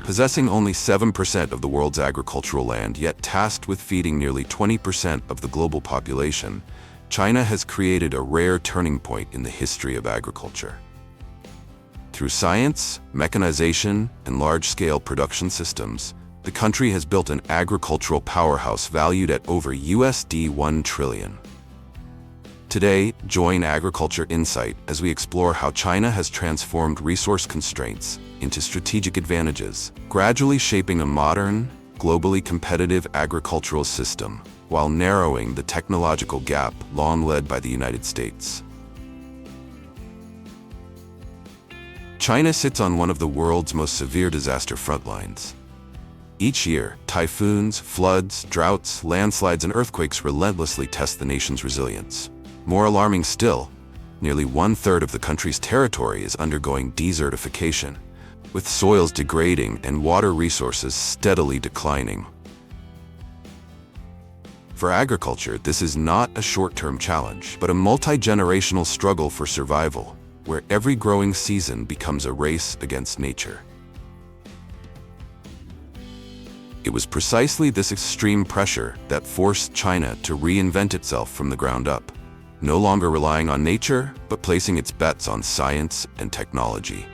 Possessing only 7% of the world's agricultural land, yet tasked with feeding nearly 20% of the global population, China has created a rare turning point in the history of agriculture. Through science, mechanization, and large-scale production systems, the country has built an agricultural powerhouse valued at over $1 trillion. Today, join Agriculture Insight as we explore how China has transformed resource constraints into strategic advantages, gradually shaping a modern, globally competitive agricultural system while narrowing the technological gap long led by the United States. China sits on one of the world's most severe disaster front lines. Each year, typhoons, floods, droughts, landslides, and earthquakes relentlessly test the nation's resilience. More alarming still, nearly 1/3 of the country's territory is undergoing desertification, with soils degrading and water resources steadily declining. For agriculture, this is not a short-term challenge, but a multi-generational struggle for survival, where every growing season becomes a race against nature. It was precisely this extreme pressure that forced China to reinvent itself from the ground up, no longer relying on nature, but placing its bets on science and technology.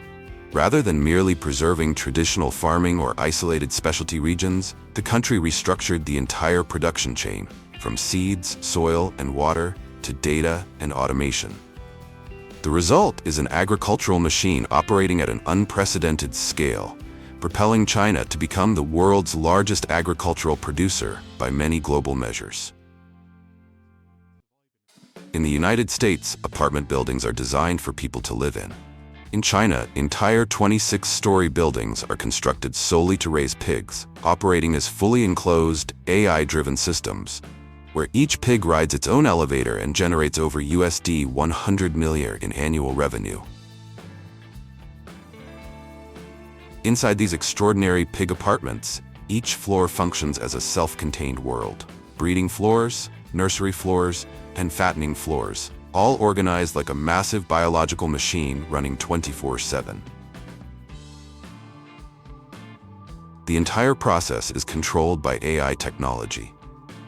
Rather than merely preserving traditional farming or isolated specialty regions, the country restructured the entire production chain, from seeds, soil, and water, to data and automation. The result is an agricultural machine operating at an unprecedented scale, propelling China to become the world's largest agricultural producer by many global measures. In the United States, apartment buildings are designed for people to live in. In China, entire 26-story buildings are constructed solely to raise pigs, operating as fully enclosed, AI-driven systems, where each pig rides its own elevator and generates over $100 million in annual revenue. Inside these extraordinary pig apartments, each floor functions as a self-contained world. Breeding floors, nursery floors, and fattening floors, all organized like a massive biological machine running 24/7. The entire process is controlled by AI technology.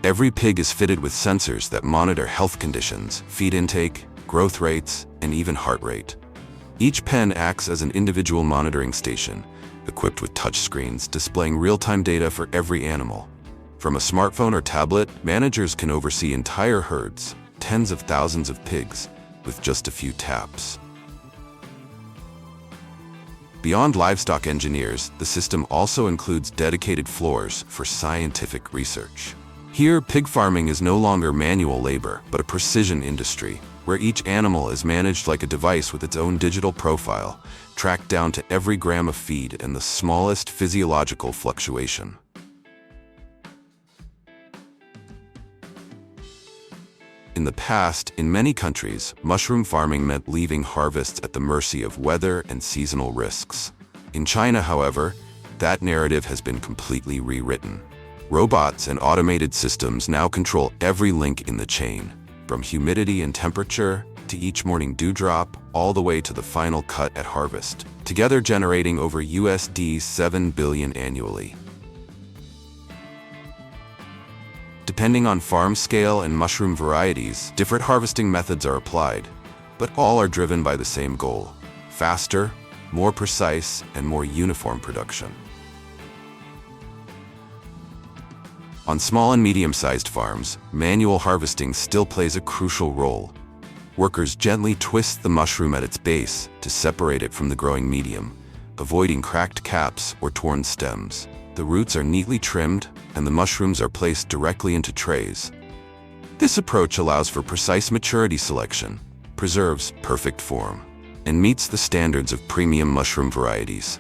Every pig is fitted with sensors that monitor health conditions, feed intake, growth rates, and even heart rate. Each pen acts as an individual monitoring station, equipped with touchscreens displaying real-time data for every animal. From a smartphone or tablet, managers can oversee entire herds, tens of thousands of pigs, with just a few taps. Beyond livestock engineers, the system also includes dedicated floors for scientific research. Here, pig farming is no longer manual labor, but a precision industry, where each animal is managed like a device with its own digital profile, tracked down to every gram of feed and the smallest physiological fluctuation. In the past, in many countries, mushroom farming meant leaving harvests at the mercy of weather and seasonal risks. In China, however, that narrative has been completely rewritten. Robots and automated systems now control every link in the chain, from humidity and temperature to each morning dewdrop, all the way to the final cut at harvest, together generating over $7 billion annually. Depending on farm scale and mushroom varieties, different harvesting methods are applied, but all are driven by the same goal: faster, more precise, and more uniform production. On small and medium-sized farms, manual harvesting still plays a crucial role. Workers gently twist the mushroom at its base to separate it from the growing medium, avoiding cracked caps or torn stems. The roots are neatly trimmed, and the mushrooms are placed directly into trays. This approach allows for precise maturity selection, preserves perfect form, and meets the standards of premium mushroom varieties.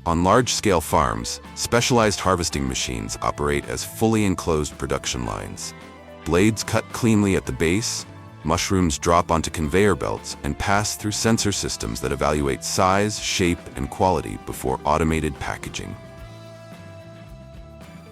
On large-scale farms, specialized harvesting machines operate as fully enclosed production lines. Blades cut cleanly at the base, mushrooms drop onto conveyor belts and pass through sensor systems that evaluate size, shape, and quality before automated packaging.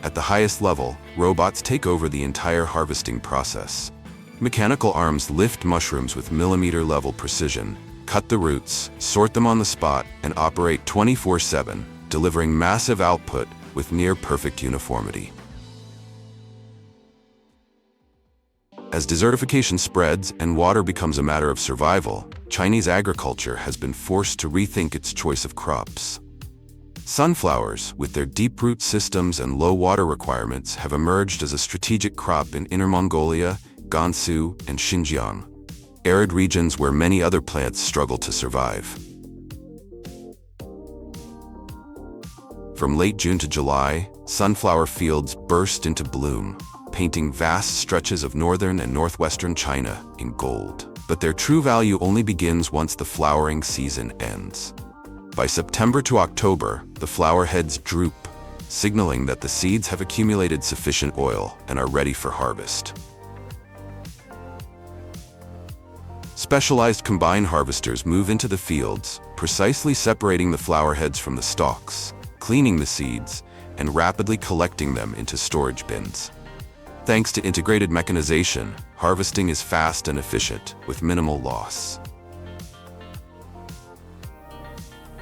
At the highest level, robots take over the entire harvesting process. Mechanical arms lift mushrooms with millimeter-level precision, cut the roots, sort them on the spot, and operate 24/7, delivering massive output with near-perfect uniformity. As desertification spreads and water becomes a matter of survival, Chinese agriculture has been forced to rethink its choice of crops. Sunflowers, with their deep root systems and low water requirements, have emerged as a strategic crop in Inner Mongolia, Gansu, and Xinjiang, arid regions where many other plants struggle to survive. From late June to July, sunflower fields burst into bloom, painting vast stretches of northern and northwestern China in gold. But their true value only begins once the flowering season ends. By September to October, the flower heads droop, signaling that the seeds have accumulated sufficient oil and are ready for harvest. Specialized combine harvesters move into the fields, precisely separating the flower heads from the stalks, cleaning the seeds, and rapidly collecting them into storage bins. Thanks to integrated mechanization, harvesting is fast and efficient, with minimal loss.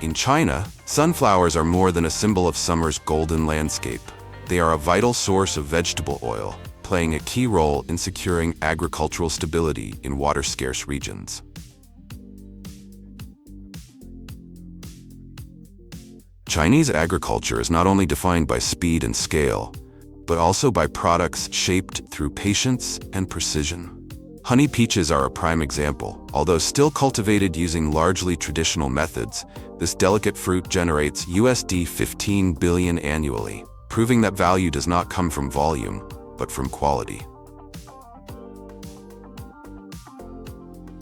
In China, sunflowers are more than a symbol of summer's golden landscape. They are a vital source of vegetable oil, playing a key role in securing agricultural stability in water-scarce regions. Chinese agriculture is not only defined by speed and scale, but also by products shaped through patience and precision. Honey peaches are a prime example. Although still cultivated using largely traditional methods, this delicate fruit generates USD 15 billion annually, proving that value does not come from volume, but from quality.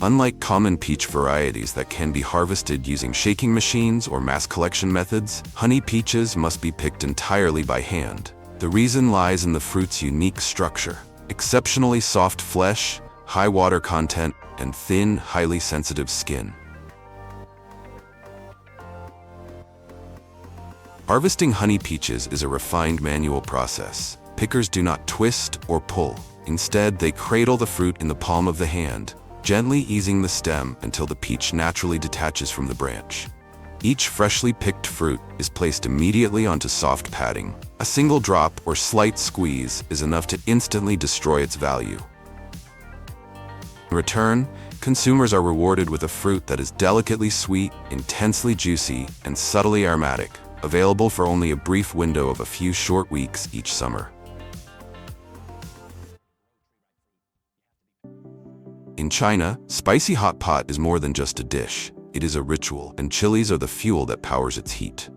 Unlike common peach varieties that can be harvested using shaking machines or mass collection methods, honey peaches must be picked entirely by hand. The reason lies in the fruit's unique structure: exceptionally soft flesh, high water content, and thin, highly sensitive skin. Harvesting honey peaches is a refined manual process. Pickers do not twist or pull. Instead, they cradle the fruit in the palm of the hand, gently easing the stem until the peach naturally detaches from the branch. Each freshly picked fruit is placed immediately onto soft padding. A single drop or slight squeeze is enough to instantly destroy its value. In return, consumers are rewarded with a fruit that is delicately sweet, intensely juicy, and subtly aromatic, available for only a brief window of a few short weeks each summer. In China, spicy hot pot is more than just a dish. It is a ritual, and chilies are the fuel that powers its heat.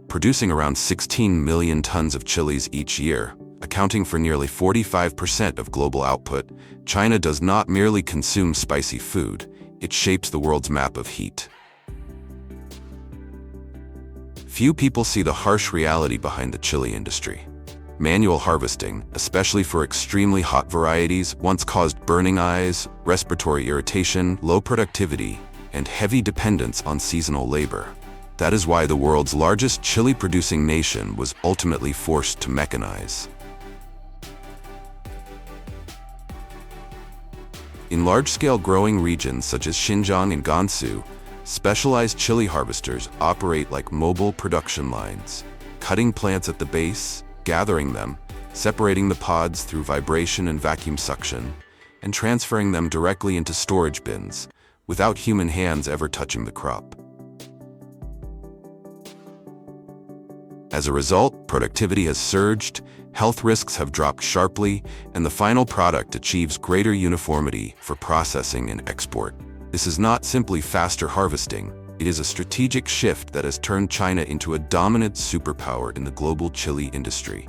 Producing around 16 million tons of chilies each year, accounting for nearly 45% of global output, China does not merely consume spicy food, it shapes the world's map of heat. Few people see the harsh reality behind the chili industry. Manual harvesting, especially for extremely hot varieties, once caused burning eyes, respiratory irritation, low productivity, and heavy dependence on seasonal labor. That is why the world's largest chili-producing nation was ultimately forced to mechanize. In large-scale growing regions such as Xinjiang and Gansu, specialized chili harvesters operate like mobile production lines, cutting plants at the base, gathering them, separating the pods through vibration and vacuum suction, and transferring them directly into storage bins, without human hands ever touching the crop. As a result, productivity has surged, health risks have dropped sharply, and the final product achieves greater uniformity for processing and export. This is not simply faster harvesting, it is a strategic shift that has turned China into a dominant superpower in the global chili industry.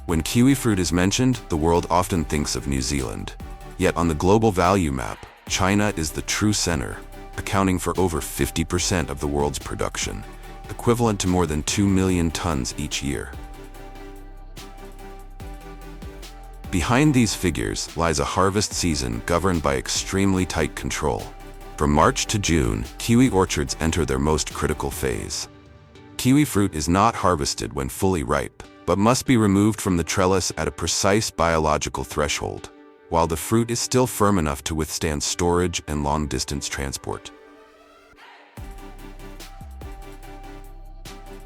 When kiwifruit is mentioned, the world often thinks of New Zealand. Yet on the global value map, China is the true center, accounting for over 50% of the world's production, equivalent to more than 2 million tons each year. Behind these figures lies a harvest season governed by extremely tight control. From March to June, kiwi orchards enter their most critical phase. Kiwi fruit is not harvested when fully ripe, but must be removed from the trellis at a precise biological threshold. while the fruit is still firm enough to withstand storage and long-distance transport.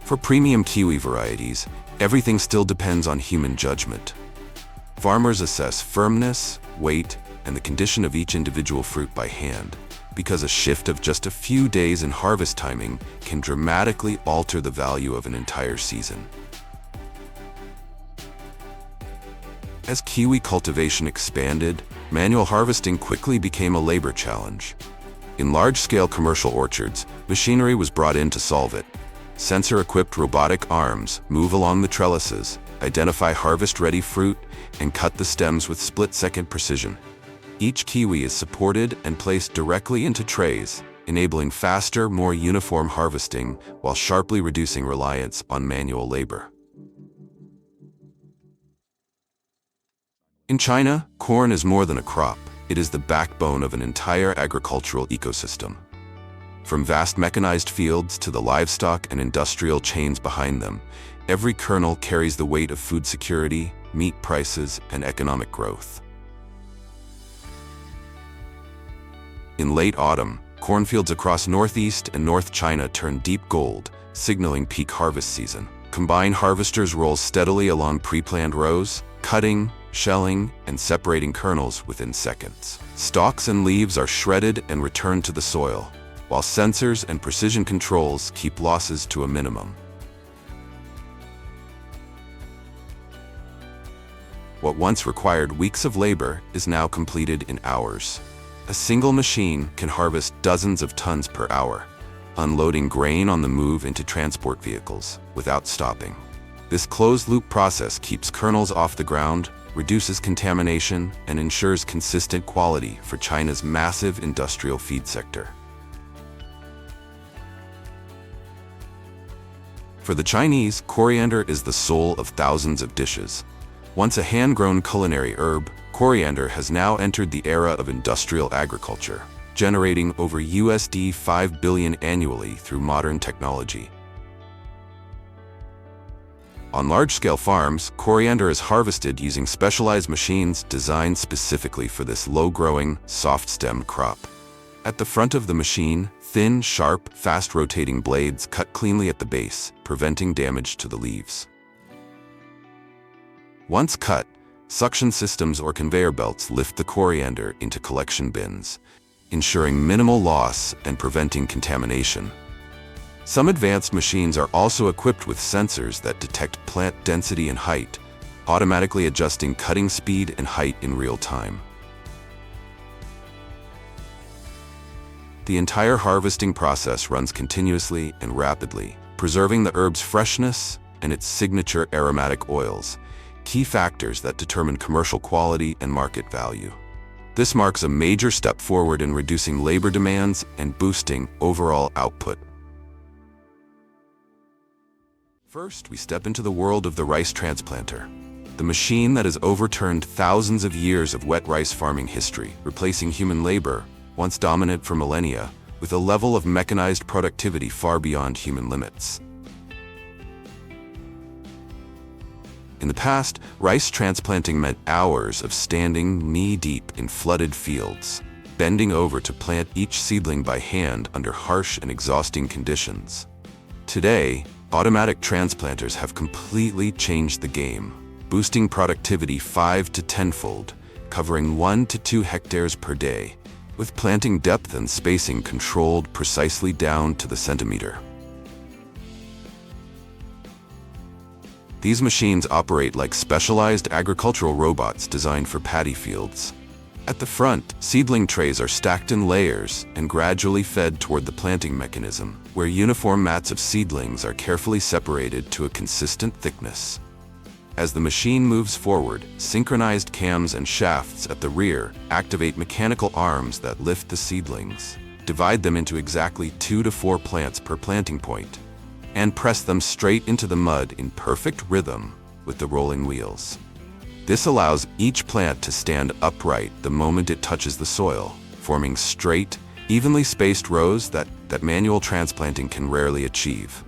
For premium kiwi varieties, everything still depends on human judgment. Farmers assess firmness, weight, and the condition of each individual fruit by hand, because a shift of just a few days in harvest timing can dramatically alter the value of an entire season. As kiwi cultivation expanded, manual harvesting quickly became a labor challenge. In large-scale commercial orchards, machinery was brought in to solve it. Sensor-equipped robotic arms move along the trellises, identify harvest-ready fruit, and cut the stems with split-second precision. Each kiwi is supported and placed directly into trays, enabling faster, more uniform harvesting while sharply reducing reliance on manual labor. In China, corn is more than a crop. It is the backbone of an entire agricultural ecosystem. From vast mechanized fields to the livestock and industrial chains behind them, every kernel carries the weight of food security, meat prices, and economic growth. In late autumn, cornfields across northeast and North China turn deep gold, signaling peak harvest season. Combine harvesters roll steadily along pre-planned rows, cutting, shelling, and separating kernels within seconds. Stalks and leaves are shredded and returned to the soil, while sensors and precision controls keep losses to a minimum. What once required weeks of labor is now completed in hours. A single machine can harvest dozens of tons per hour, unloading grain on the move into transport vehicles without stopping. This closed-loop process keeps kernels off the ground, reduces contamination, and ensures consistent quality for China's massive industrial feed sector. For the Chinese, coriander is the soul of thousands of dishes. Once a hand-grown culinary herb, coriander has now entered the era of industrial agriculture, generating over USD 5 billion annually through modern technology. On large-scale farms, coriander is harvested using specialized machines designed specifically for this low-growing, soft-stemmed crop. At the front of the machine, thin, sharp, fast-rotating blades cut cleanly at the base, preventing damage to the leaves. Once cut, suction systems or conveyor belts lift the coriander into collection bins, ensuring minimal loss and preventing contamination. Some advanced machines are also equipped with sensors that detect plant density and height, automatically adjusting cutting speed and height in real time. The entire harvesting process runs continuously and rapidly, preserving the herb's freshness and its signature aromatic oils, key factors that determine commercial quality and market value. This marks a major step forward in reducing labor demands and boosting overall output. First, we step into the world of the rice transplanter, the machine that has overturned thousands of years of wet rice farming history, replacing human labor, once dominant for millennia, with a level of mechanized productivity far beyond human limits. In the past, rice transplanting meant hours of standing knee-deep in flooded fields, bending over to plant each seedling by hand under harsh and exhausting conditions. Today, automatic transplanters have completely changed the game, boosting productivity 5 to 10-fold, covering 1 to 2 hectares per day, with planting depth and spacing controlled precisely down to the centimeter. These machines operate like specialized agricultural robots designed for paddy fields. At the front, seedling trays are stacked in layers and gradually fed toward the planting mechanism, where uniform mats of seedlings are carefully separated to a consistent thickness. As the machine moves forward, synchronized cams and shafts at the rear activate mechanical arms that lift the seedlings, divide them into exactly 2 to 4 plants per planting point, and press them straight into the mud in perfect rhythm with the rolling wheels. This allows each plant to stand upright the moment it touches the soil, forming straight, evenly spaced rows that manual transplanting can rarely achieve.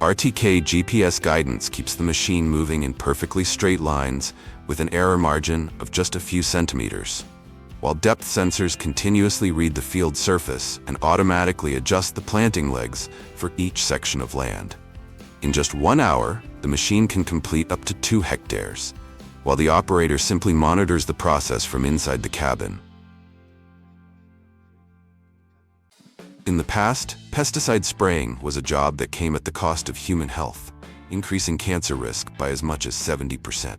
RTK GPS guidance keeps the machine moving in perfectly straight lines with an error margin of just a few centimeters, while depth sensors continuously read the field surface and automatically adjust the planting legs for each section of land. In just 1 hour, the machine can complete up to 2 hectares, while the operator simply monitors the process from inside the cabin. In the past, pesticide spraying was a job that came at the cost of human health, increasing cancer risk by as much as 70%.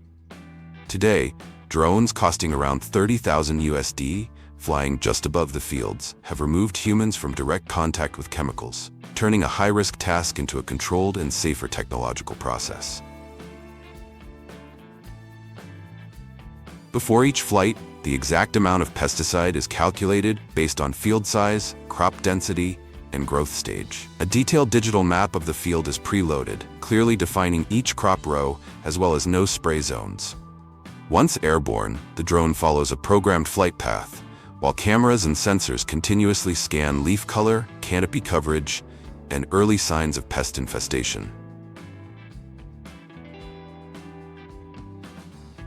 Today, drones costing around $30,000 USD, flying just above the fields, have removed humans from direct contact with chemicals, turning a high-risk task into a controlled and safer technological process. Before each flight, the exact amount of pesticide is calculated based on field size, crop density, and growth stage. A detailed digital map of the field is preloaded, clearly defining each crop row as well as no spray zones. Once airborne, the drone follows a programmed flight path, while cameras and sensors continuously scan leaf color, canopy coverage, and early signs of pest infestation.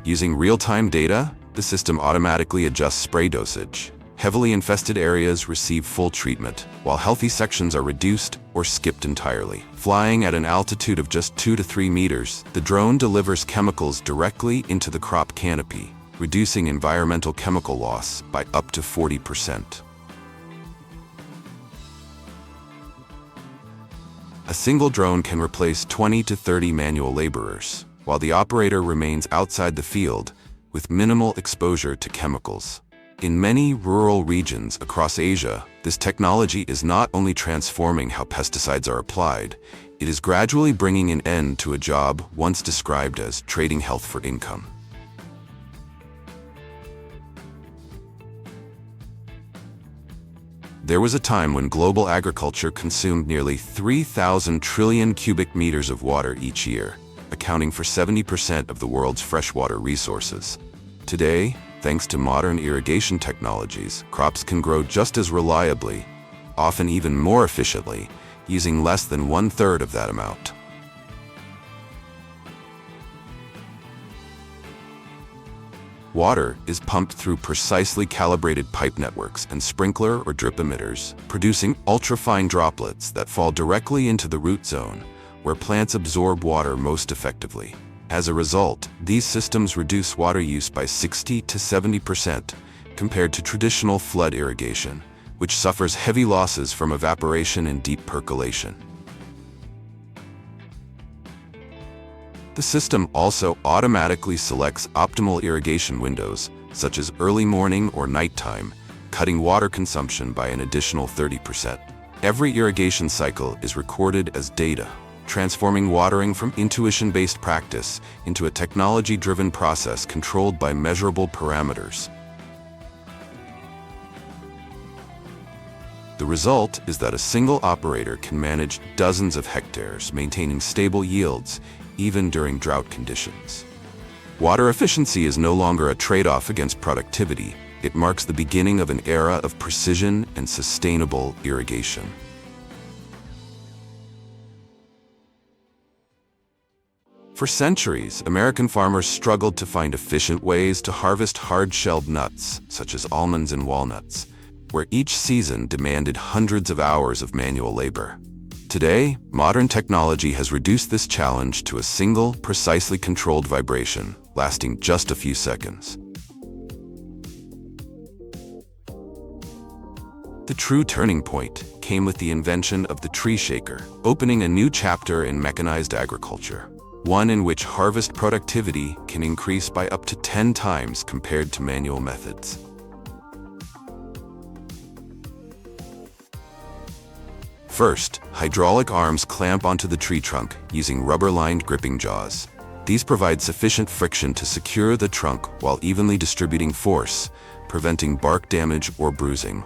Using real-time data, the system automatically adjusts spray dosage. Heavily infested areas receive full treatment, while healthy sections are reduced or skipped entirely. Flying at an altitude of just 2 to 3 meters, the drone delivers chemicals directly into the crop canopy, reducing environmental chemical loss by up to 40%. A single drone can replace 20 to 30 manual laborers, while the operator remains outside the field with minimal exposure to chemicals. In many rural regions across Asia, this technology is not only transforming how pesticides are applied, it is gradually bringing an end to a job once described as trading health for income. There was a time when global agriculture consumed nearly 3,000 trillion cubic meters of water each year, accounting for 70% of the world's freshwater resources. Today, thanks to modern irrigation technologies, crops can grow just as reliably, often even more efficiently, using less than 1/3 of that amount. Water is pumped through precisely calibrated pipe networks and sprinkler or drip emitters, producing ultrafine droplets that fall directly into the root zone, where plants absorb water most effectively. As a result, these systems reduce water use by 60 to 70% compared to traditional flood irrigation, which suffers heavy losses from evaporation and deep percolation. The system also automatically selects optimal irrigation windows, such as early morning or nighttime, cutting water consumption by an additional 30%. Every irrigation cycle is recorded as data, transforming watering from intuition-based practice into a technology-driven process controlled by measurable parameters. The result is that a single operator can manage dozens of hectares, maintaining stable yields even during drought conditions. Water efficiency is no longer a trade-off against productivity. It marks the beginning of an era of precision and sustainable irrigation. For centuries, American farmers struggled to find efficient ways to harvest hard-shelled nuts, such as almonds and walnuts, where each season demanded hundreds of hours of manual labor. Today, modern technology has reduced this challenge to a single, precisely controlled vibration, lasting just a few seconds. The true turning point came with the invention of the tree shaker, opening a new chapter in mechanized agriculture, one in which harvest productivity can increase by up to 10 times compared to manual methods. First, hydraulic arms clamp onto the tree trunk using rubber-lined gripping jaws. These provide sufficient friction to secure the trunk while evenly distributing force, preventing bark damage or bruising.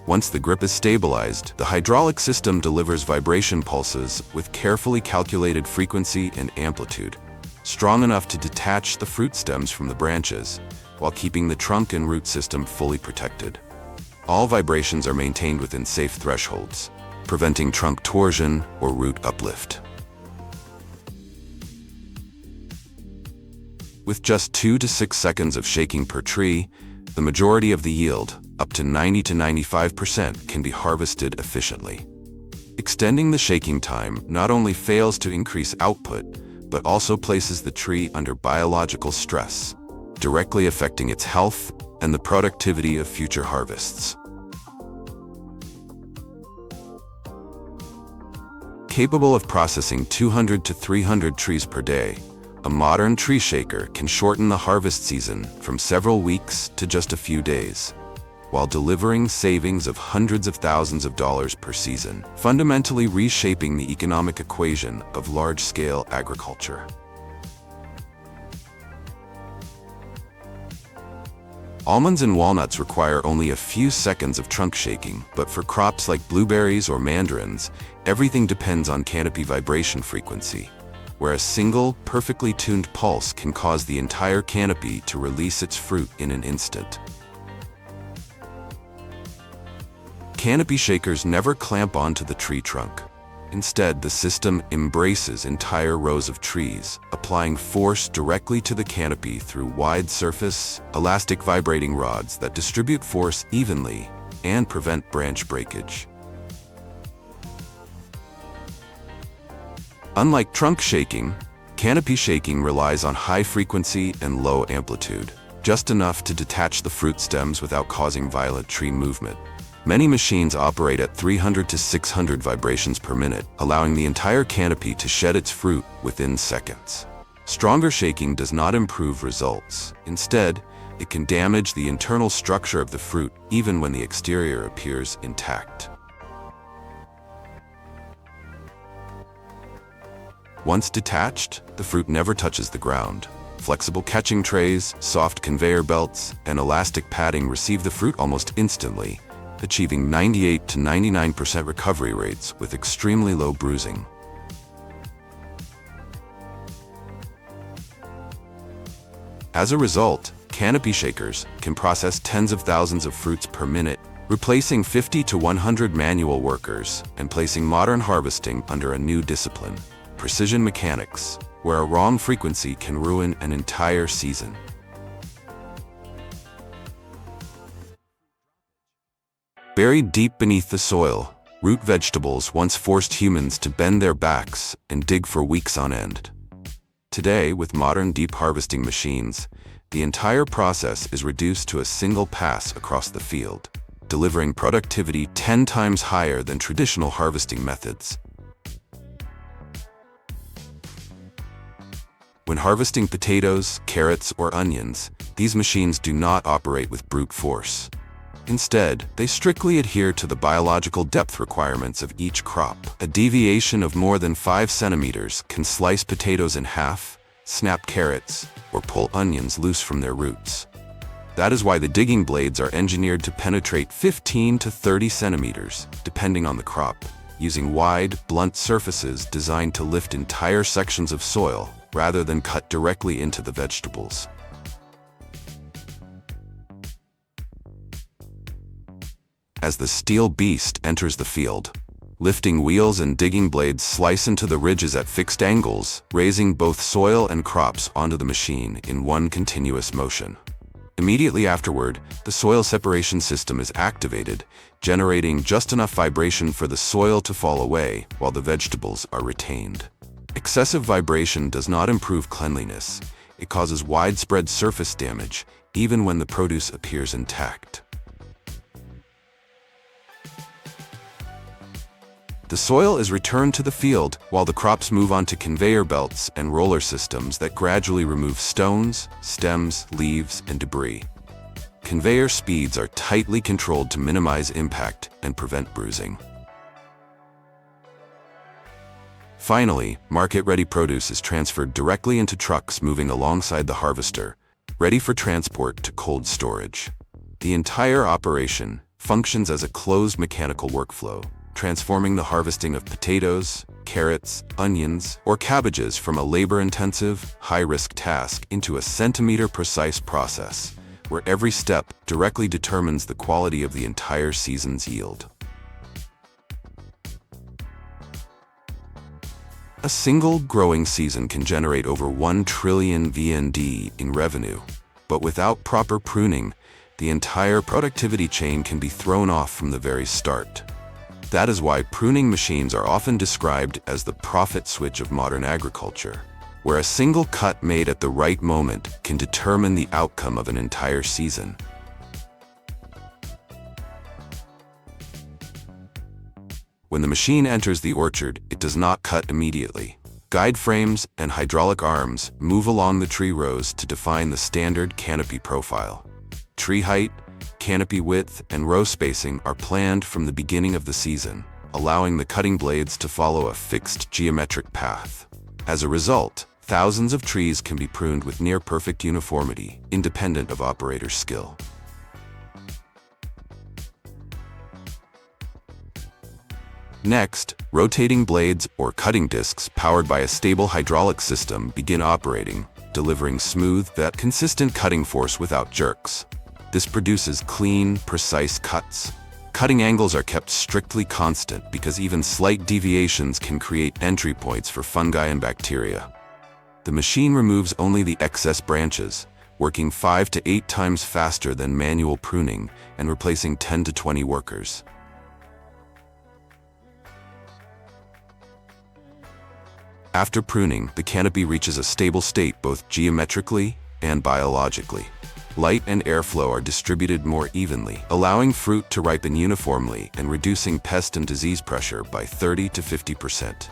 Once the grip is stabilized, the hydraulic system delivers vibration pulses with carefully calculated frequency and amplitude, strong enough to detach the fruit stems from the branches, while keeping the trunk and root system fully protected. All vibrations are maintained within safe thresholds, preventing trunk torsion or root uplift. With just 2 to 6 seconds of shaking per tree, the majority of the yield, up to 90 to 95%, can be harvested efficiently. Extending the shaking time not only fails to increase output, but also places the tree under biological stress, directly affecting its health and the productivity of future harvests. Capable of processing 200 to 300 trees per day, a modern tree shaker can shorten the harvest season from several weeks to just a few days, while delivering savings of hundreds of thousands of dollars per season, fundamentally reshaping the economic equation of large-scale agriculture. Almonds and walnuts require only a few seconds of trunk shaking, but for crops like blueberries or mandarins, everything depends on canopy vibration frequency, where a single, perfectly tuned pulse can cause the entire canopy to release its fruit in an instant. Canopy shakers never clamp onto the tree trunk. Instead, the system embraces entire rows of trees, applying force directly to the canopy through wide-surface, elastic vibrating rods that distribute force evenly and prevent branch breakage. Unlike trunk shaking, canopy shaking relies on high frequency and low amplitude, just enough to detach the fruit stems without causing violent tree movement. Many machines operate at 300 to 600 vibrations per minute, allowing the entire canopy to shed its fruit within seconds. Stronger shaking does not improve results. Instead, it can damage the internal structure of the fruit even when the exterior appears intact. Once detached, the fruit never touches the ground. Flexible catching trays, soft conveyor belts, and elastic padding receive the fruit almost instantly, achieving 98 to 99% recovery rates with extremely low bruising. As a result, canopy shakers can process tens of thousands of fruits per minute, replacing 50 to 100 manual workers and placing modern harvesting under a new discipline, precision mechanics, where a wrong frequency can ruin an entire season. Buried deep beneath the soil, root vegetables once forced humans to bend their backs and dig for weeks on end. Today, with modern deep harvesting machines, the entire process is reduced to a single pass across the field, delivering productivity 10 times higher than traditional harvesting methods. When harvesting potatoes, carrots, or onions, these machines do not operate with brute force. Instead, they strictly adhere to the biological depth requirements of each crop. A deviation of more than 5 centimeters can slice potatoes in half, snap carrots, or pull onions loose from their roots. That is why the digging blades are engineered to penetrate 15 to 30 centimeters, depending on the crop, using wide, blunt surfaces designed to lift entire sections of soil rather than cut directly into the vegetables. As the steel beast enters the field, lifting wheels and digging blades slice into the ridges at fixed angles, raising both soil and crops onto the machine in one continuous motion. Immediately afterward, the soil separation system is activated, generating just enough vibration for the soil to fall away while the vegetables are retained. Excessive vibration does not improve cleanliness. It causes widespread surface damage, even when the produce appears intact. The soil is returned to the field while the crops move on to conveyor belts and roller systems that gradually remove stones, stems, leaves, and debris. Conveyor speeds are tightly controlled to minimize impact and prevent bruising. Finally, market-ready produce is transferred directly into trucks moving alongside the harvester, ready for transport to cold storage. The entire operation functions as a closed mechanical workflow, transforming the harvesting of potatoes, carrots, onions, or cabbages from a labor-intensive, high-risk task into a centimeter-precise process, where every step directly determines the quality of the entire season's yield. A single growing season can generate over 1 trillion VND in revenue, but without proper pruning, the entire productivity chain can be thrown off from the very start. That is why pruning machines are often described as the profit switch of modern agriculture, where a single cut made at the right moment can determine the outcome of an entire season. When the machine enters the orchard, it does not cut immediately. Guide frames and hydraulic arms move along the tree rows to define the standard canopy profile. Tree height, canopy width, and row spacing are planned from the beginning of the season, allowing the cutting blades to follow a fixed geometric path. As a result, thousands of trees can be pruned with near-perfect uniformity, independent of operator skill. Next, rotating blades or cutting discs powered by a stable hydraulic system begin operating, delivering smooth yet consistent cutting force without jerks. This produces clean, precise cuts. Cutting angles are kept strictly constant because even slight deviations can create entry points for fungi and bacteria. The machine removes only the excess branches, working 5 to 8 times faster than manual pruning and replacing 10 to 20 workers. After pruning, the canopy reaches a stable state both geometrically and biologically. Light and airflow are distributed more evenly, allowing fruit to ripen uniformly and reducing pest and disease pressure by 30 to 50%.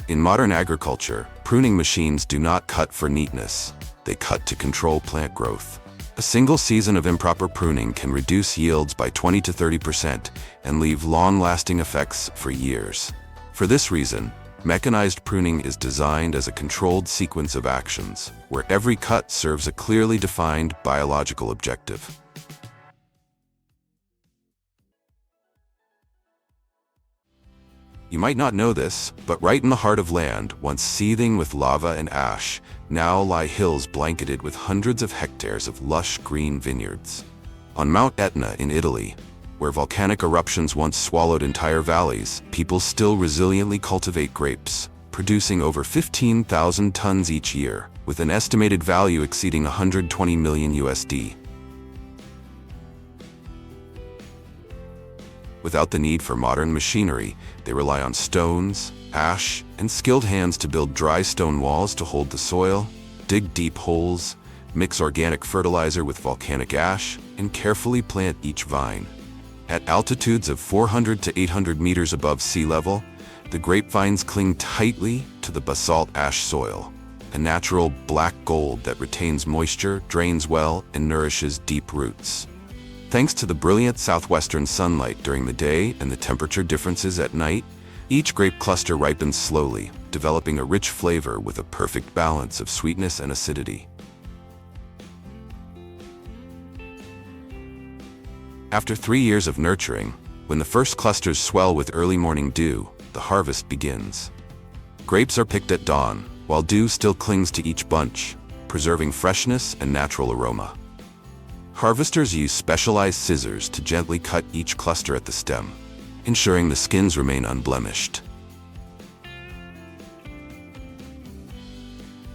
In modern agriculture, pruning machines do not cut for neatness. They cut to control plant growth. A single season of improper pruning can reduce yields by 20 to 30% and leave long-lasting effects for years. For this reason, mechanized pruning is designed as a controlled sequence of actions, where every cut serves a clearly defined biological objective. You might not know this, but right in the heart of land, once seething with lava and ash, now lie hills blanketed with hundreds of hectares of lush green vineyards. On Mount Etna in Italy, where volcanic eruptions once swallowed entire valleys, people still resiliently cultivate grapes, producing over 15,000 tons each year, with an estimated value exceeding 120 million USD. Without the need for modern machinery, they rely on stones, ash, and skilled hands to build dry stone walls to hold the soil, dig deep holes, mix organic fertilizer with volcanic ash, and carefully plant each vine. At altitudes of 400 to 800 meters above sea level, the grapevines cling tightly to the basalt ash soil, a natural black gold that retains moisture, drains well, and nourishes deep roots. Thanks to the brilliant southwestern sunlight during the day and the temperature differences at night, each grape cluster ripens slowly, developing a rich flavor with a perfect balance of sweetness and acidity. After 3 years of nurturing, when the first clusters swell with early morning dew, the harvest begins. Grapes are picked at dawn, while dew still clings to each bunch, preserving freshness and natural aroma. Harvesters use specialized scissors to gently cut each cluster at the stem, ensuring the skins remain unblemished.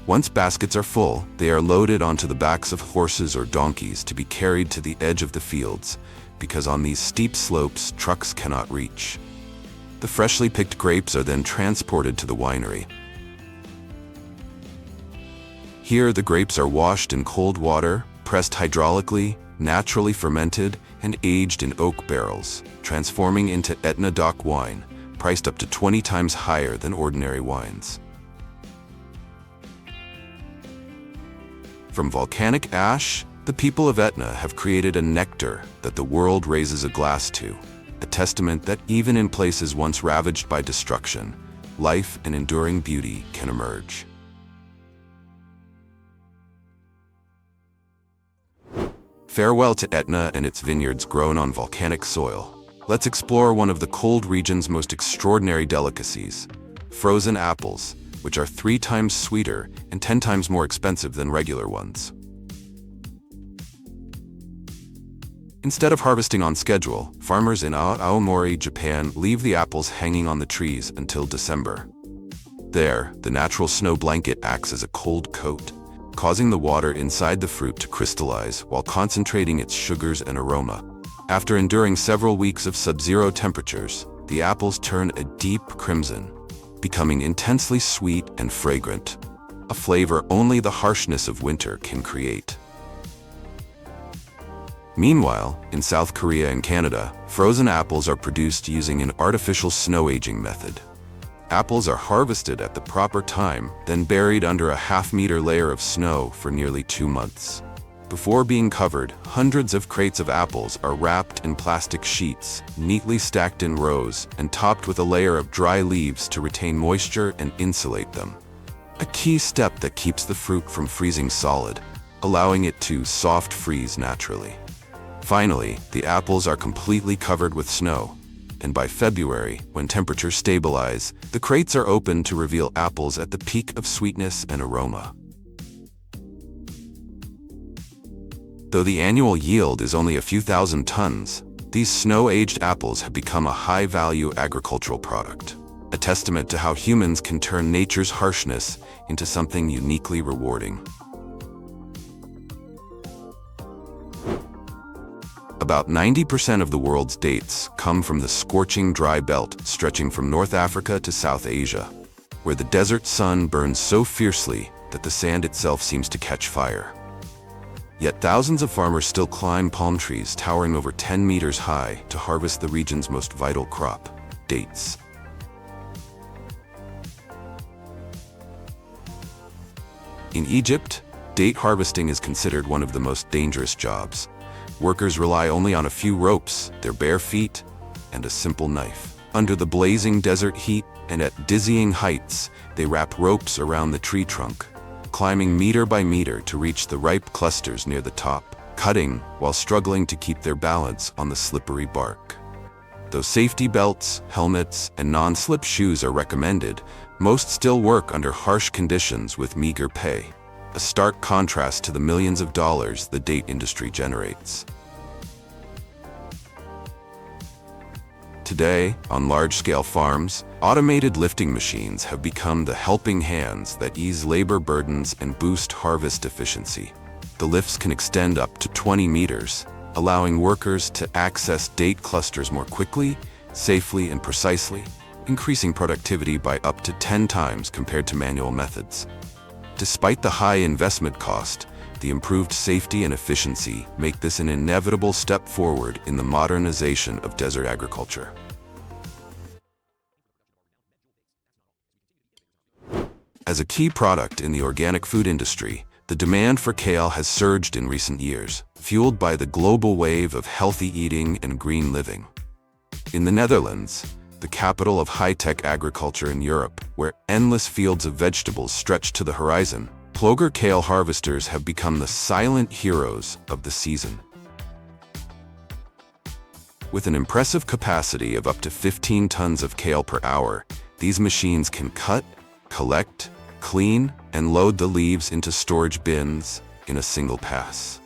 Once baskets are full, they are loaded onto the backs of horses or donkeys to be carried to the edge of the fields, because on these steep slopes, trucks cannot reach. The freshly picked grapes are then transported to the winery. Here, the grapes are washed in cold water, pressed hydraulically, naturally fermented, and aged in oak barrels, transforming into Etna Dock wine, priced up to 20 times higher than ordinary wines. From volcanic ash, the people of Etna have created a nectar that the world raises a glass to, a testament that even in places once ravaged by destruction, life and enduring beauty can emerge. Farewell to Etna and its vineyards grown on volcanic soil. Let's explore one of the cold region's most extraordinary delicacies, frozen apples, which are 3 times sweeter and 10 times more expensive than regular ones. Instead of harvesting on schedule, farmers in Aomori, Japan leave the apples hanging on the trees until December. There, the natural snow blanket acts as a cold coat, causing the water inside the fruit to crystallize while concentrating its sugars and aroma. After enduring several weeks of sub-zero temperatures, the apples turn a deep crimson, becoming intensely sweet and fragrant, a flavor only the harshness of winter can create. Meanwhile, in South Korea and Canada, frozen apples are produced using an artificial snow aging method. Apples are harvested at the proper time, then buried under a half-meter layer of snow for nearly 2 months. Before being covered, hundreds of crates of apples are wrapped in plastic sheets, neatly stacked in rows, and topped with a layer of dry leaves to retain moisture and insulate them. A key step that keeps the fruit from freezing solid, allowing it to soft freeze naturally. Finally, the apples are completely covered with snow, and by February, when temperatures stabilize, the crates are opened to reveal apples at the peak of sweetness and aroma. Though the annual yield is only a few thousand tons, these snow-aged apples have become a high-value agricultural product, a testament to how humans can turn nature's harshness into something uniquely rewarding. About 90% of the world's dates come from the scorching dry belt stretching from North Africa to South Asia, where the desert sun burns so fiercely that the sand itself seems to catch fire. Yet thousands of farmers still climb palm trees towering over 10 meters high to harvest the region's most vital crop, dates. In Egypt, date harvesting is considered one of the most dangerous jobs. Workers rely only on a few ropes, their bare feet, and a simple knife. Under the blazing desert heat and at dizzying heights, they wrap ropes around the tree trunk, climbing meter by meter to reach the ripe clusters near the top, cutting while struggling to keep their balance on the slippery bark. Though safety belts, helmets, and non-slip shoes are recommended, most still work under harsh conditions with meager pay, a stark contrast to the millions of dollars the date industry generates. Today, on large-scale farms, automated lifting machines have become the helping hands that ease labor burdens and boost harvest efficiency. The lifts can extend up to 20 meters, allowing workers to access date clusters more quickly, safely, and precisely, increasing productivity by up to 10 times compared to manual methods. Despite the high investment cost, the improved safety and efficiency make this an inevitable step forward in the modernization of desert agriculture. As a key product in the organic food industry, the demand for kale has surged in recent years, fueled by the global wave of healthy eating and green living. In the Netherlands, the capital of high-tech agriculture in Europe, where endless fields of vegetables stretch to the horizon, ploger kale harvesters have become the silent heroes of the season. With an impressive capacity of up to 15 tons of kale per hour, these machines can cut, collect, clean, and load the leaves into storage bins in a single pass.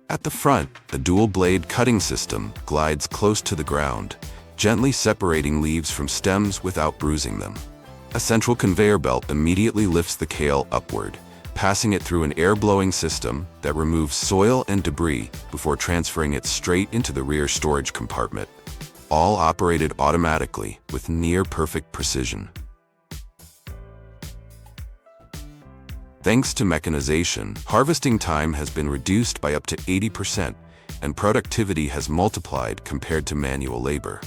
At the front, a dual-blade cutting system glides close to the ground, gently separating leaves from stems without bruising them. A central conveyor belt immediately lifts the kale upward, passing it through an air-blowing system that removes soil and debris before transferring it straight into the rear storage compartment, all operated automatically with near-perfect precision. Thanks to mechanization, harvesting time has been reduced by up to 80%, and productivity has multiplied compared to manual labor.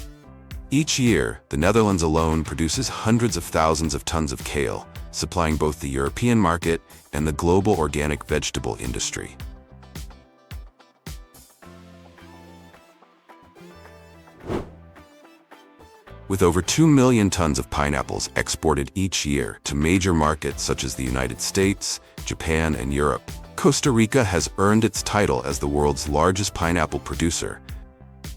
Each year, the Netherlands alone produces hundreds of thousands of tons of kale, supplying both the European market and the global organic vegetable industry. With over 2 million tons of pineapples exported each year to major markets such as the United States, Japan, and Europe, Costa Rica has earned its title as the world's largest pineapple producer,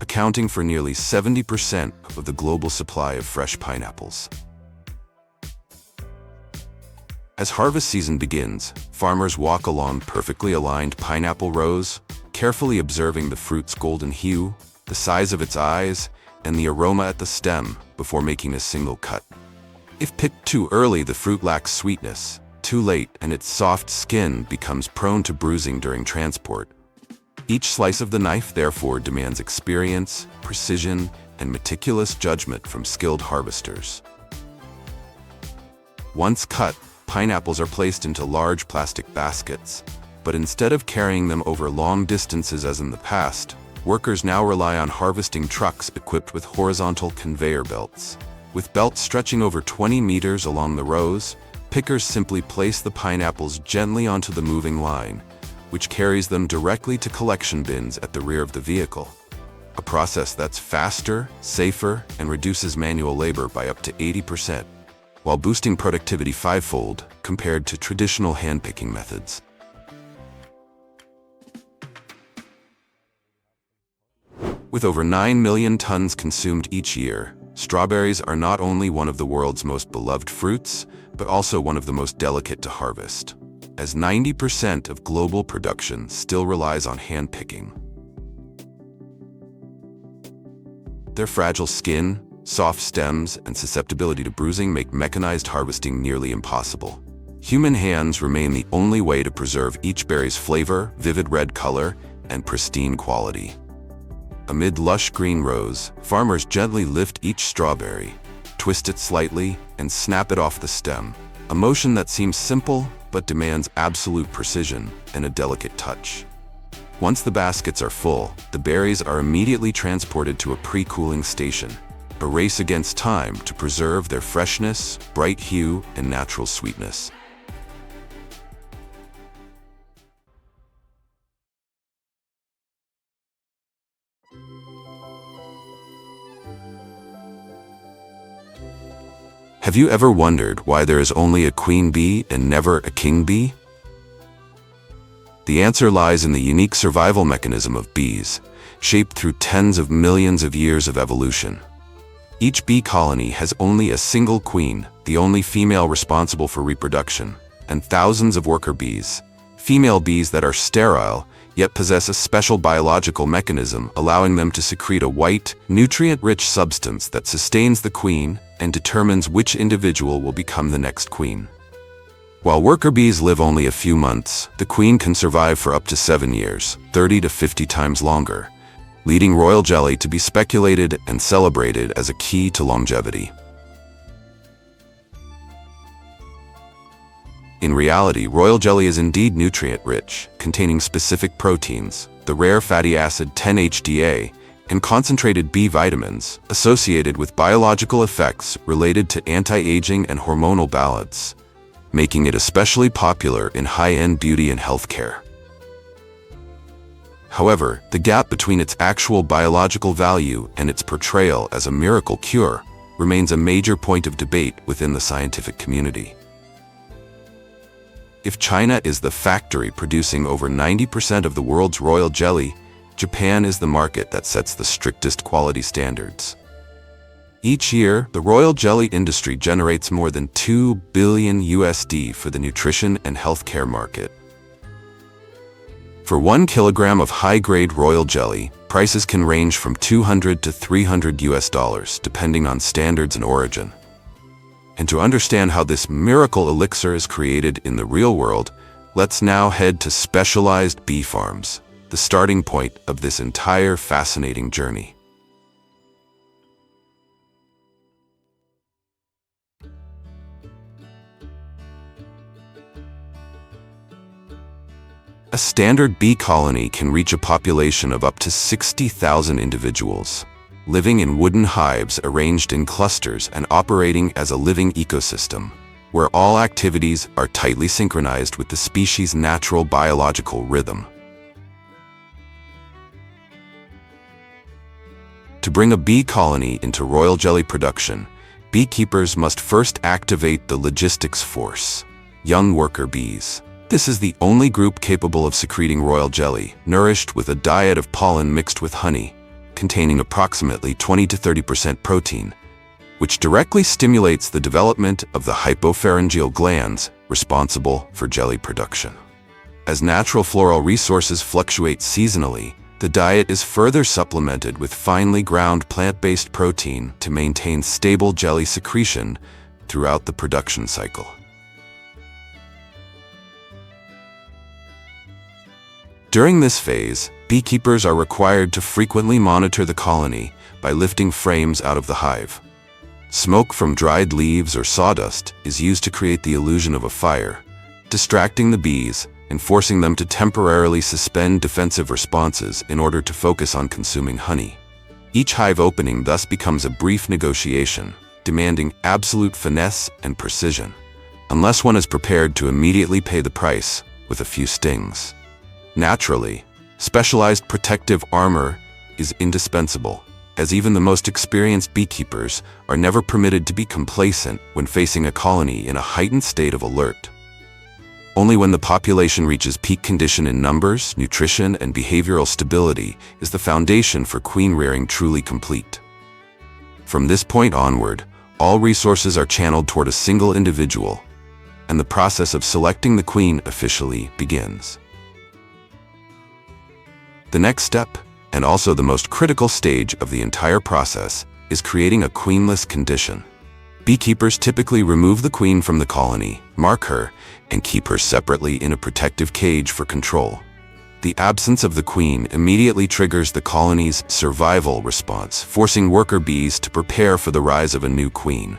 accounting for nearly 70% of the global supply of fresh pineapples. As harvest season begins, farmers walk along perfectly aligned pineapple rows, carefully observing the fruit's golden hue, the size of its eyes, and the aroma at the stem before making a single cut. If picked too early, the fruit lacks sweetness. Too late, and its soft skin becomes prone to bruising during transport. Each slice of the knife, therefore, demands experience, precision, and meticulous judgment from skilled harvesters. Once cut, pineapples are placed into large plastic baskets, but instead of carrying them over long distances as in the past, workers now rely on harvesting trucks equipped with horizontal conveyor belts. With belts stretching over 20 meters along the rows, pickers simply place the pineapples gently onto the moving line, which carries them directly to collection bins at the rear of the vehicle. A process that's faster, safer, and reduces manual labor by up to 80%, while boosting productivity fivefold compared to traditional hand-picking methods. With over 9 million tons consumed each year, strawberries are not only one of the world's most beloved fruits, but also one of the most delicate to harvest, as 90% of global production still relies on hand-picking. Their fragile skin, soft stems, and susceptibility to bruising make mechanized harvesting nearly impossible. Human hands remain the only way to preserve each berry's flavor, vivid red color, and pristine quality. Amid lush green rows, farmers gently lift each strawberry, twist it slightly, and snap it off the stem, a motion that seems simple but demands absolute precision and a delicate touch. Once the baskets are full, the berries are immediately transported to a pre-cooling station, a race against time to preserve their freshness, bright hue, and natural sweetness. Have you ever wondered why there is only a queen bee and never a king bee? The answer lies in the unique survival mechanism of bees, shaped through tens of millions of years of evolution. Each bee colony has only a single queen, the only female responsible for reproduction, and thousands of worker bees, female bees that are sterile, yet possess a special biological mechanism allowing them to secrete a white, nutrient-rich substance that sustains the queen and determines which individual will become the next queen. While worker bees live only a few months, the queen can survive for up to 7 years, 30 to 50 times longer, leading royal jelly to be speculated and celebrated as a key to longevity. In reality, royal jelly is indeed nutrient-rich, containing specific proteins, the rare fatty acid 10-HDA, and concentrated B vitamins, associated with biological effects related to anti-aging and hormonal balance, making it especially popular in high-end beauty and healthcare. However, the gap between its actual biological value and its portrayal as a miracle cure remains a major point of debate within the scientific community. If China is the factory producing over 90% of the world's royal jelly, Japan is the market that sets the strictest quality standards. Each year, the royal jelly industry generates more than $2 billion for the nutrition and healthcare market. For 1 kilogram of high-grade royal jelly, prices can range from $200 to $300 depending on standards and origin. And to understand how this miracle elixir is created in the real world, let's now head to specialized bee farms, the starting point of this entire fascinating journey. A standard bee colony can reach a population of up to 60,000 individuals, living in wooden hives arranged in clusters and operating as a living ecosystem, where all activities are tightly synchronized with the species' natural biological rhythm. To bring a bee colony into royal jelly production, beekeepers must first activate the logistics force, young worker bees. This is the only group capable of secreting royal jelly, nourished with a diet of pollen mixed with honey, containing approximately 20 to 30% protein, which directly stimulates the development of the hypopharyngeal glands responsible for jelly production. As natural floral resources fluctuate seasonally, the diet is further supplemented with finely ground plant-based protein to maintain stable jelly secretion throughout the production cycle. During this phase, beekeepers are required to frequently monitor the colony by lifting frames out of the hive. Smoke from dried leaves or sawdust is used to create the illusion of a fire, distracting the bees and forcing them to temporarily suspend defensive responses in order to focus on consuming honey. Each hive opening thus becomes a brief negotiation, demanding absolute finesse and precision, unless one is prepared to immediately pay the price with a few stings. Naturally, specialized protective armor is indispensable, as even the most experienced beekeepers are never permitted to be complacent when facing a colony in a heightened state of alert. Only when the population reaches peak condition in numbers, nutrition, and behavioral stability is the foundation for queen rearing truly complete. From this point onward, all resources are channeled toward a single individual, and the process of selecting the queen officially begins. The next step, and also the most critical stage of the entire process, is creating a queenless condition. Beekeepers typically remove the queen from the colony, mark her, and keep her separately in a protective cage for control. The absence of the queen immediately triggers the colony's survival response, forcing worker bees to prepare for the rise of a new queen.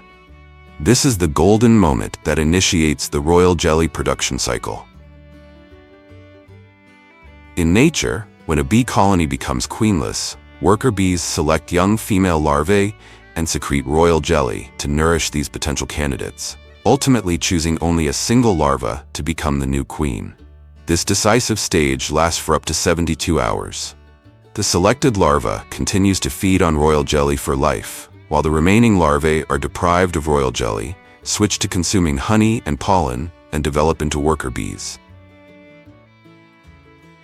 This is the golden moment that initiates the royal jelly production cycle. In nature, when a bee colony becomes queenless, worker bees select young female larvae and secrete royal jelly to nourish these potential candidates, ultimately choosing only a single larva to become the new queen. This decisive stage lasts for up to 72 hours. The selected larva continues to feed on royal jelly for life, while the remaining larvae are deprived of royal jelly, switch to consuming honey and pollen, and develop into worker bees.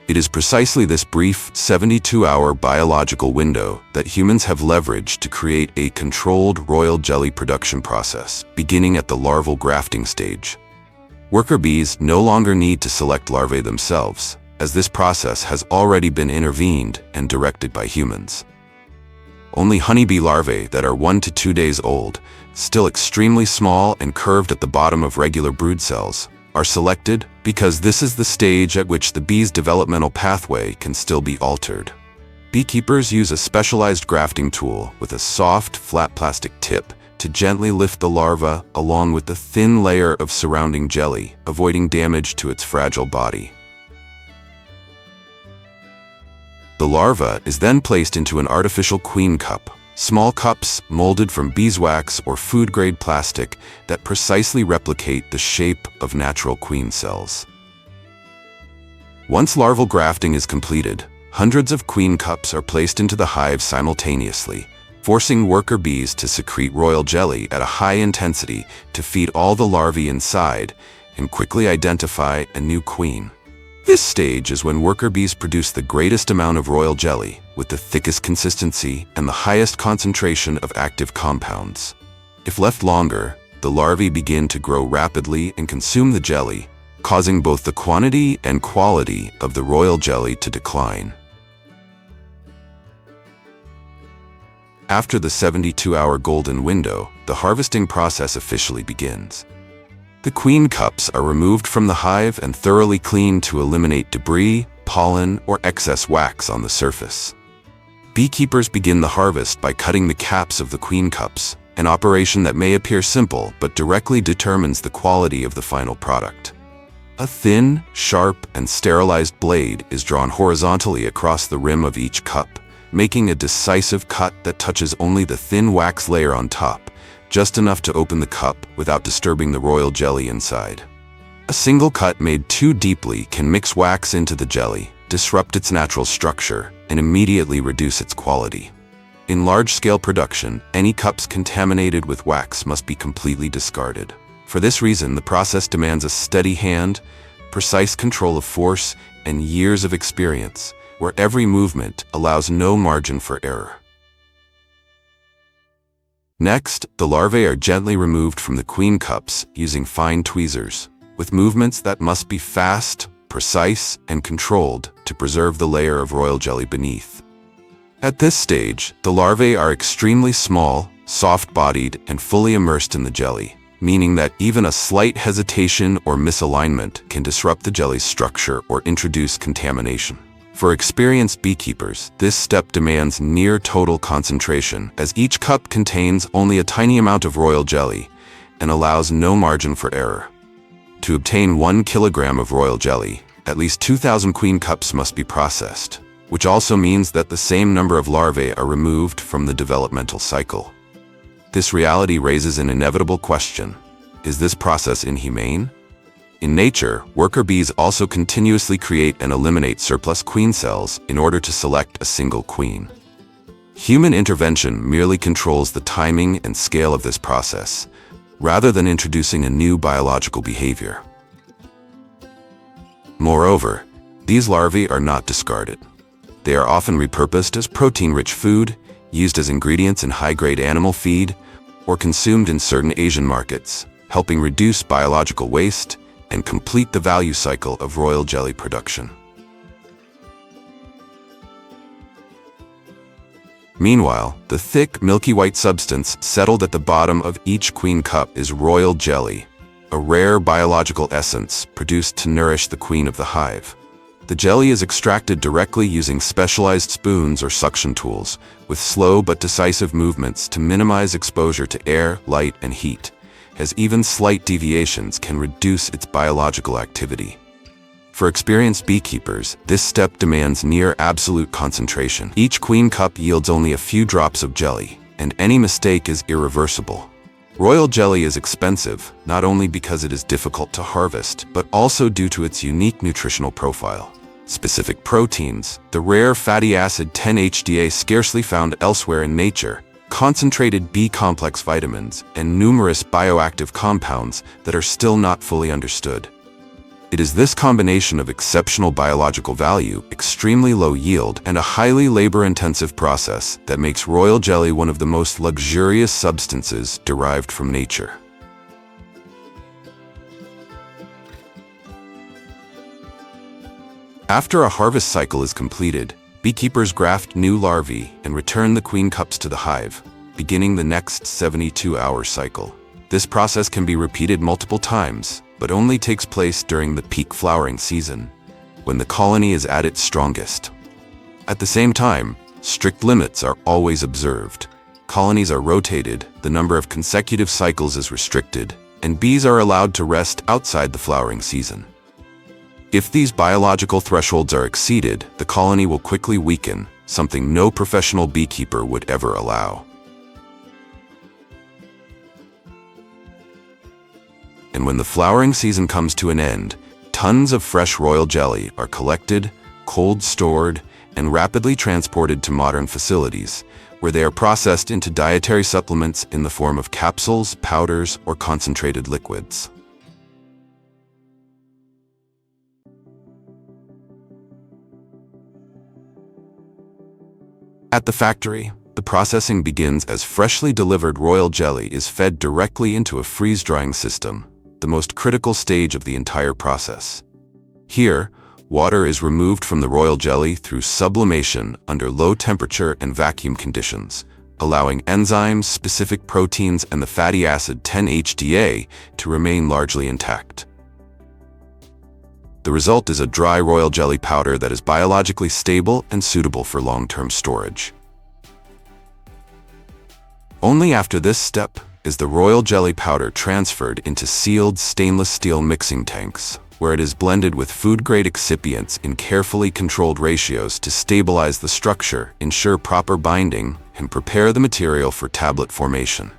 It is precisely this brief 72-hour biological window that humans have leveraged to create a controlled royal jelly production process, beginning at the larval grafting stage. Worker bees no longer need to select larvae themselves, as this process has already been intervened and directed by humans. Only honeybee larvae that are 1 to 2 days old, still extremely small and curved at the bottom of regular brood cells, are selected because this is the stage at which the bee's developmental pathway can still be altered. Beekeepers use a specialized grafting tool with a soft, flat plastic tip to gently lift the larva along with the thin layer of surrounding jelly, avoiding damage to its fragile body. The larva is then placed into an artificial queen cup, small cups molded from beeswax or food-grade plastic that precisely replicate the shape of natural queen cells. Once larval grafting is completed, hundreds of queen cups are placed into the hive simultaneously, forcing worker bees to secrete royal jelly at a high intensity to feed all the larvae inside and quickly identify a new queen. This stage is when worker bees produce the greatest amount of royal jelly, with the thickest consistency and the highest concentration of active compounds. If left longer, the larvae begin to grow rapidly and consume the jelly, causing both the quantity and quality of the royal jelly to decline. After the 72-hour golden window, the harvesting process officially begins. The queen cups are removed from the hive and thoroughly cleaned to eliminate debris, pollen, or excess wax on the surface. Beekeepers begin the harvest by cutting the caps of the queen cups, an operation that may appear simple but directly determines the quality of the final product. A thin, sharp, and sterilized blade is drawn horizontally across the rim of each cup, making a decisive cut that touches only the thin wax layer on top, just enough to open the cup without disturbing the royal jelly inside. A single cut made too deeply can mix wax into the jelly, disrupt its natural structure, and immediately reduce its quality. In large-scale production, any cups contaminated with wax must be completely discarded. For this reason, the process demands a steady hand, precise control of force, and years of experience, where every movement allows no margin for error. Next, the larvae are gently removed from the queen cups using fine tweezers, with movements that must be fast, precise and controlled to preserve the layer of royal jelly beneath. At this stage, the larvae are extremely small, soft-bodied, and fully immersed in the jelly, meaning that even a slight hesitation or misalignment can disrupt the jelly's structure or introduce contamination. For experienced beekeepers, this step demands near total concentration, as each cup contains only a tiny amount of royal jelly and allows no margin for error. To obtain 1 kilogram of royal jelly, at least 2,000 queen cups must be processed, which also means that the same number of larvae are removed from the developmental cycle. This reality raises an inevitable question: is this process inhumane? In nature, worker bees also continuously create and eliminate surplus queen cells in order to select a single queen. Human intervention merely controls the timing and scale of this process, rather than introducing a new biological behavior. Moreover, these larvae are not discarded. They are often repurposed as protein-rich food, used as ingredients in high-grade animal feed, or consumed in certain Asian markets, helping reduce biological waste and complete the value cycle of royal jelly production. Meanwhile, the thick, milky white substance settled at the bottom of each queen cup is royal jelly, a rare biological essence produced to nourish the queen of the hive. The jelly is extracted directly using specialized spoons or suction tools, with slow but decisive movements to minimize exposure to air, light, and heat, as even slight deviations can reduce its biological activity. For experienced beekeepers, this step demands near absolute concentration. Each queen cup yields only a few drops of jelly, and any mistake is irreversible. Royal jelly is expensive, not only because it is difficult to harvest, but also due to its unique nutritional profile. Specific proteins, the rare fatty acid 10-HDA scarcely found elsewhere in nature, concentrated B-complex vitamins, and numerous bioactive compounds that are still not fully understood. It is this combination of exceptional biological value, extremely low yield, and a highly labor-intensive process that makes royal jelly one of the most luxurious substances derived from nature. After a harvest cycle is completed, beekeepers graft new larvae and return the queen cups to the hive, beginning the next 72-hour cycle. This process can be repeated multiple times, but only takes place during the peak flowering season, when the colony is at its strongest. At the same time, strict limits are always observed. Colonies are rotated, the number of consecutive cycles is restricted, and bees are allowed to rest outside the flowering season. If these biological thresholds are exceeded, the colony will quickly weaken, something no professional beekeeper would ever allow. And when the flowering season comes to an end, tons of fresh royal jelly are collected, cold stored, and rapidly transported to modern facilities, where they are processed into dietary supplements in the form of capsules, powders, or concentrated liquids. At the factory, the processing begins as freshly delivered royal jelly is fed directly into a freeze-drying system, the most critical stage of the entire process. Here, water is removed from the royal jelly through sublimation under low temperature and vacuum conditions, allowing enzymes, specific proteins, and the fatty acid 10-HDA to remain largely intact. The result is a dry royal jelly powder that is biologically stable and suitable for long-term storage. Only after this step is the royal jelly powder transferred into sealed stainless steel mixing tanks, where it is blended with food-grade excipients in carefully controlled ratios to stabilize the structure, ensure proper binding, and prepare the material for tablet formation.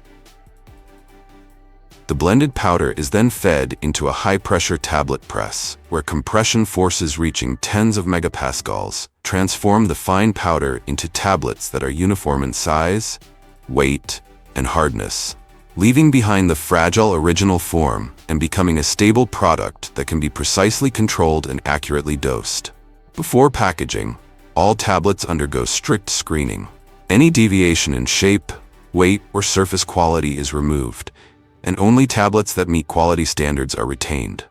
The blended powder is then fed into a high-pressure tablet press, where compression forces reaching tens of megapascals transform the fine powder into tablets that are uniform in size, weight, and hardness, leaving behind the fragile original form and becoming a stable product that can be precisely controlled and accurately dosed. Before packaging, all tablets undergo strict screening. Any deviation in shape, weight, or surface quality is removed, and only tablets that meet quality standards are retained.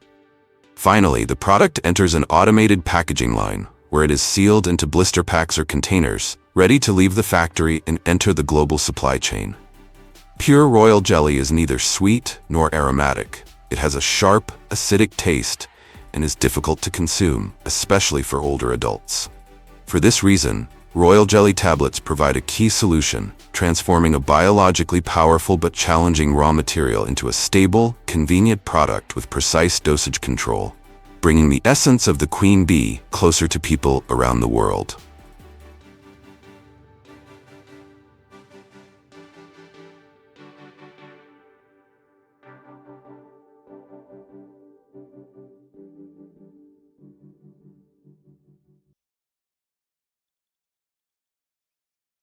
Finally, the product enters an automated packaging line, where it is sealed into blister packs or containers, ready to leave the factory and enter the global supply chain. Pure royal jelly is neither sweet nor aromatic. It has a sharp, acidic taste and is difficult to consume, especially for older adults. For this reason, royal jelly tablets provide a key solution, transforming a biologically powerful but challenging raw material into a stable, convenient product with precise dosage control, bringing the essence of the queen bee closer to people around the world.